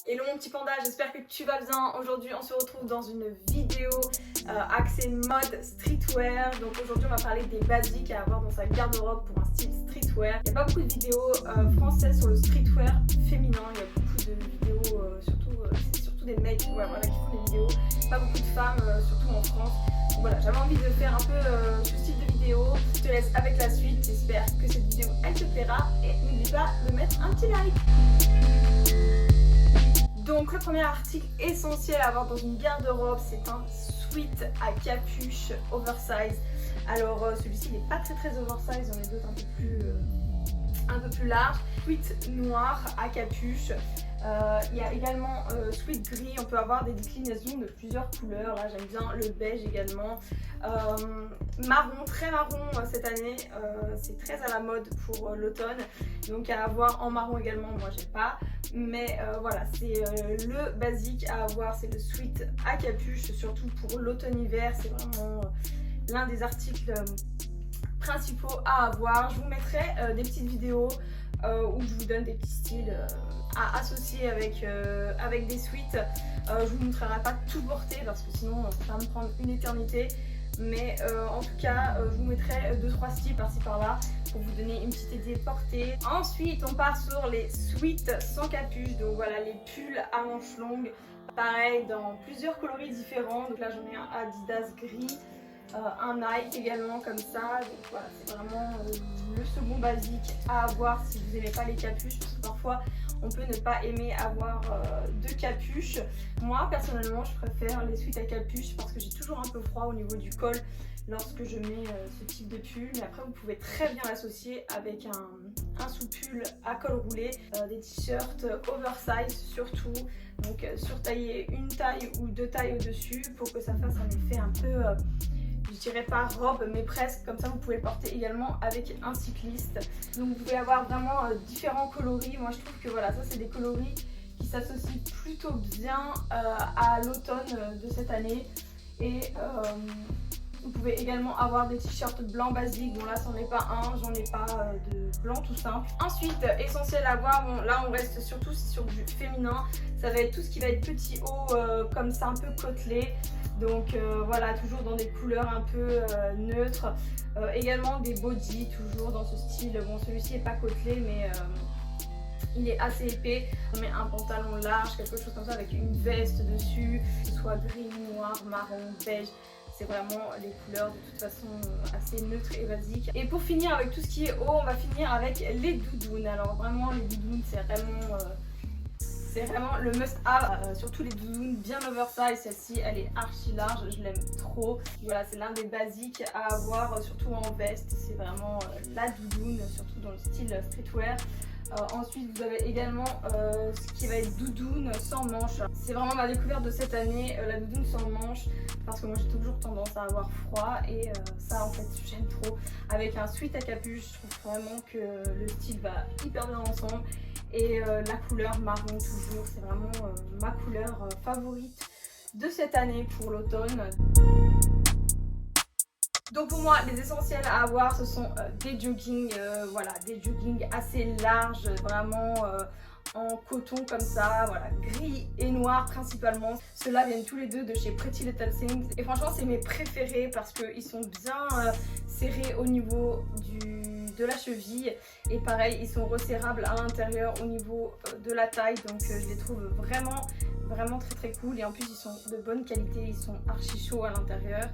Hello mon petit panda, j'espère que tu vas bien. Aujourd'hui on se retrouve dans une vidéo axée mode streetwear. Donc aujourd'hui on va parler des basiques à avoir dans sa garde-robe pour un style streetwear. Il n'y a pas beaucoup de vidéos françaises sur le streetwear féminin. Il y a beaucoup de vidéos, c'est surtout des mecs qui font des vidéos. Pas beaucoup de femmes, surtout en France. Donc voilà, j'avais envie de faire un peu ce style de vidéo. Je te laisse avec la suite. J'espère que cette vidéo elle te plaira. Et n'oublie pas de mettre un petit like. Donc le premier article essentiel à avoir dans une garde-robe, c'est un sweat à capuche oversize. Alors celui-ci il n'est pas très oversize, il y en a d'autres un peu plus larges. Sweat noir à capuche. Il y a également sweat gris, on peut avoir des déclinaisons de plusieurs couleurs. Là j'aime bien le beige également. Marron, très marron cette année, c'est très à la mode pour l'automne. Donc à avoir en marron également, moi j'ai pas. Mais voilà, c'est le basique à avoir, c'est le sweat à capuche, surtout pour l'automne-hiver. C'est vraiment l'un des articles principaux à avoir. Je vous mettrai des petites vidéos où je vous donne des petits styles à associer avec des sweats. Je vous montrerai pas tout porter parce que sinon ça va me prendre une éternité. Mais en tout cas, je vous mettrai 2-3 styles par-ci par-là pour vous donner une petite idée portée. Ensuite, on part sur les sweats sans capuche. Donc voilà, les pulls à manches longues. Pareil, dans plusieurs coloris différents. Donc là, j'en ai un Adidas gris. Un Nike également comme ça, donc voilà, c'est vraiment le second basique à avoir si vous n'aimez pas les capuches, parce que parfois on peut ne pas aimer avoir de capuche. Moi personnellement je préfère les sweats à capuche parce que j'ai toujours un peu froid au niveau du col lorsque je mets ce type de pull, mais après vous pouvez très bien l'associer avec un sous-pull à col roulé, des t-shirts oversize surtout, donc surtailler une taille ou deux tailles au-dessus pour que ça fasse un effet un peu je dirais pas robe mais presque, comme ça vous pouvez le porter également avec un cycliste. Donc vous pouvez avoir vraiment différents coloris. Moi je trouve que voilà, ça c'est des coloris qui s'associent plutôt bien à l'automne de cette année. Et vous pouvez également avoir des t-shirts blancs basiques. Bon là c'en est pas un, j'en ai pas de blanc tout simple. Ensuite essentiel à avoir, bon là on reste surtout sur du féminin. Ça va être tout ce qui va être petit haut comme ça, un peu côtelé. Donc voilà, toujours dans des couleurs un peu neutres. Également des bodys, toujours dans ce style. Bon celui-ci n'est pas côtelé mais il est assez épais. On met un pantalon large, quelque chose comme ça avec une veste dessus, que ce soit gris, noir, marron, beige. C'est vraiment les couleurs de toute façon assez neutres et basiques. Et pour finir avec tout ce qui est haut, on va finir avec les doudounes. Alors vraiment les doudounes c'est vraiment le must-have, surtout les doudounes bien oversize. Celle-ci elle est archi large, je l'aime trop. Voilà, c'est l'un des basiques à avoir, surtout en veste. C'est vraiment la doudoune, surtout dans le style streetwear. Ensuite vous avez également ce qui va être doudoune sans manches. C'est vraiment ma découverte de cette année, la doudoune sans manches, parce que moi j'ai toujours tendance à avoir froid et ça en fait j'aime trop. Avec un sweat à capuche, je trouve vraiment que le style va hyper bien ensemble. Et la couleur marron toujours, c'est vraiment ma couleur favorite de cette année pour l'automne. Donc pour moi les essentiels à avoir ce sont des joggings, voilà, des joggings assez larges, vraiment en coton comme ça, voilà, gris et noir principalement. Ceux-là viennent tous les deux de chez Pretty Little Things et franchement c'est mes préférés parce qu'ils sont bien serrés au niveau de la cheville et pareil ils sont resserrables à l'intérieur au niveau de la taille, donc je les trouve vraiment très cool et en plus ils sont de bonne qualité, ils sont archi chauds à l'intérieur.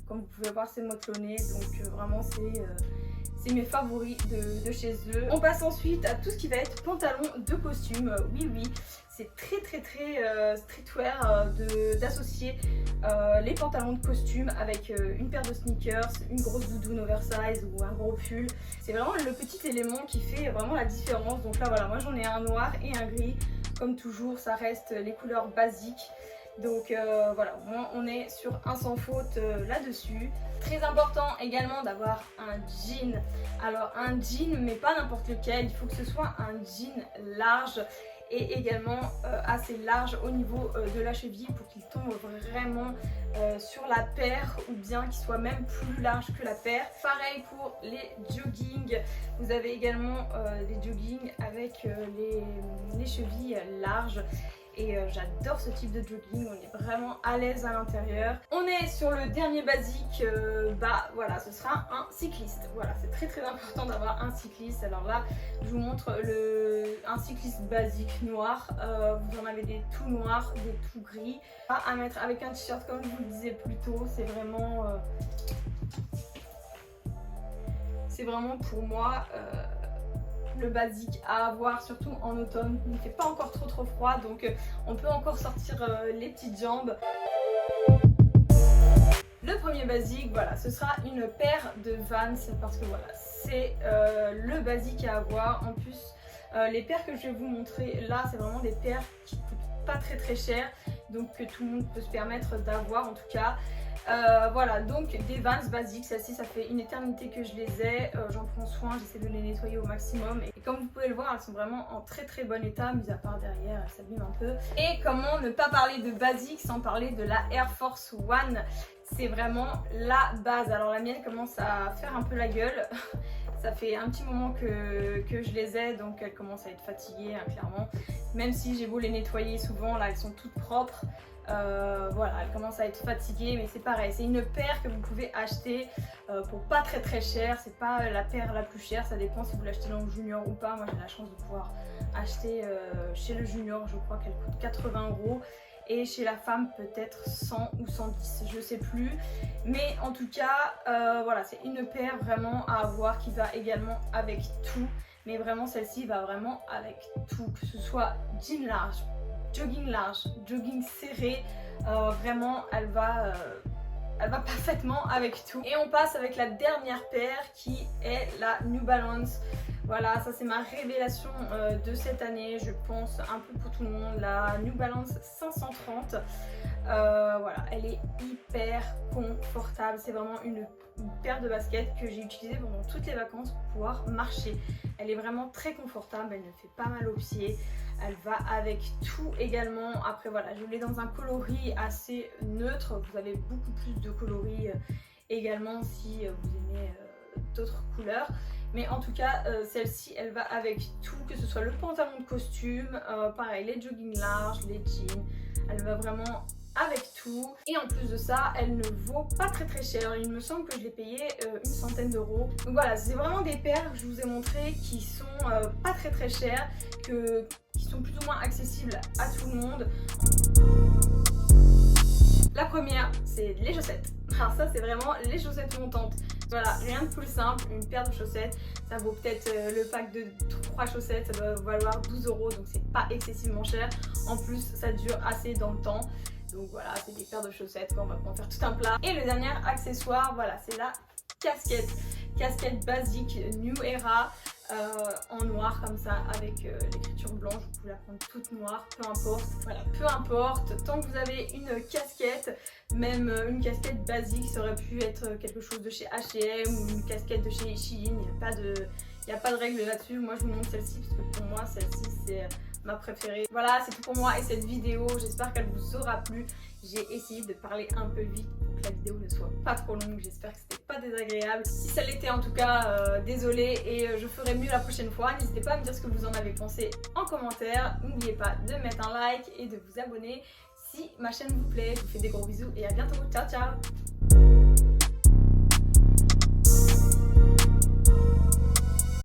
Comme vous pouvez voir c'est motelonné, donc vraiment c'est mes favoris de chez eux. On passe ensuite à tout ce qui va être pantalon de costume. Oui, c'est très streetwear d'associer les pantalons de costume avec une paire de sneakers, une grosse doudoune oversize ou un gros pull. C'est vraiment le petit élément qui fait vraiment la différence. Donc là voilà, moi j'en ai un noir et un gris. Comme toujours ça reste les couleurs basiques. Donc voilà, on est sur un sans faute là-dessus. Très important également d'avoir un jean. Alors un jean, mais pas n'importe lequel, il faut que ce soit un jean large et également assez large au niveau de la cheville pour qu'il tombe vraiment sur la paire ou bien qu'il soit même plus large que la paire. Pareil pour les joggings, vous avez également des joggings avec les chevilles larges. et j'adore ce type de jogging, on est vraiment à l'aise à l'intérieur. On est sur le dernier basique, bah voilà, ce sera un cycliste. Voilà, c'est très important d'avoir un cycliste. Alors là, je vous montre un cycliste basique noir. Vous en avez des tout noirs, des tout gris. À mettre avec un t-shirt comme je vous le disais plus tôt, c'est vraiment pour moi le basique à avoir, surtout en automne. Il ne fait pas encore trop froid, donc on peut encore sortir les petites jambes. Le premier basique, voilà, ce sera une paire de Vans parce que voilà, c'est le basique à avoir. En plus, les paires que je vais vous montrer là, c'est vraiment des paires qui coûtent pas très cher, donc que tout le monde peut se permettre d'avoir en tout cas. Voilà, donc des Vans basiques, celles-ci ça fait une éternité que je les ai, j'en prends soin, j'essaie de les nettoyer au maximum et comme vous pouvez le voir, elles sont vraiment en très bon état, mis à part derrière, elles s'abîment un peu. Et comment ne pas parler de basique sans parler de la Air Force One, c'est vraiment la base. Alors la mienne commence à faire un peu la gueule. Ça fait un petit moment que je les ai, donc elles commencent à être fatiguées, hein, clairement. Même si j'ai beau les nettoyer souvent, là elles sont toutes propres. Voilà, elles commencent à être fatiguées, mais c'est pareil, c'est une paire que vous pouvez acheter pour pas très cher. C'est pas la paire la plus chère, ça dépend si vous l'achetez dans le junior ou pas. Moi j'ai la chance de pouvoir acheter chez le junior, je crois qu'elle coûte 80 € et chez la femme peut-être 100 ou 110, je sais plus. Mais en tout cas, voilà, c'est une paire vraiment à avoir qui va également avec tout. Mais vraiment celle-ci va vraiment avec tout, que ce soit jean large, jogging serré, vraiment elle va parfaitement avec tout. Et on passe avec la dernière paire qui est la New Balance. Voilà, ça c'est ma révélation de cette année, je pense un peu pour tout le monde, la New Balance 530. Voilà, elle est hyper confortable, c'est vraiment une paire de baskets que j'ai utilisée pendant toutes les vacances pour pouvoir marcher. Elle est vraiment très confortable, elle ne fait pas mal aux pieds, elle va avec tout également. Après voilà, je l'ai dans un coloris assez neutre, vous avez beaucoup plus de coloris également si vous aimez d'autres couleurs. Mais en tout cas, celle-ci, elle va avec tout, que ce soit le pantalon de costume, pareil, les joggings larges, les jeans, elle va vraiment avec tout. Et en plus de ça, elle ne vaut pas très cher. Il me semble que je l'ai payé une centaine d'euros. Donc voilà, c'est vraiment des paires que je vous ai montrées qui sont pas très chères, qui sont plus ou moins accessibles à tout le monde. La première, c'est les chaussettes. Alors ça, c'est vraiment les chaussettes montantes. Voilà, rien de plus simple, une paire de chaussettes, ça vaut peut-être le pack de 3 chaussettes, ça doit valoir 12 €, donc c'est pas excessivement cher. En plus, ça dure assez dans le temps. Donc voilà, c'est des paires de chaussettes, on va en faire tout un plat. Et le dernier accessoire, voilà, c'est la casquette. Casquette basique New Era. En noir comme ça avec l'écriture blanche, vous pouvez la prendre toute noire, peu importe, voilà, peu importe, tant que vous avez une casquette, même une casquette basique, ça aurait pu être quelque chose de chez H&M ou une casquette de chez Shein, il n'y a pas de règle là-dessus. Moi je vous montre celle-ci parce que pour moi celle-ci c'est ma préférée. Voilà, c'est tout pour moi et cette vidéo, j'espère qu'elle vous aura plu. J'ai essayé de parler un peu vite pour que la vidéo ne soit pas trop longue, j'espère que c'était pas désagréable. Si ça l'était en tout cas, désolée et je ferai mieux la prochaine fois. N'hésitez pas à me dire ce que vous en avez pensé en commentaire. N'oubliez pas de mettre un like et de vous abonner si ma chaîne vous plaît. Je vous fais des gros bisous et à bientôt. Ciao ciao.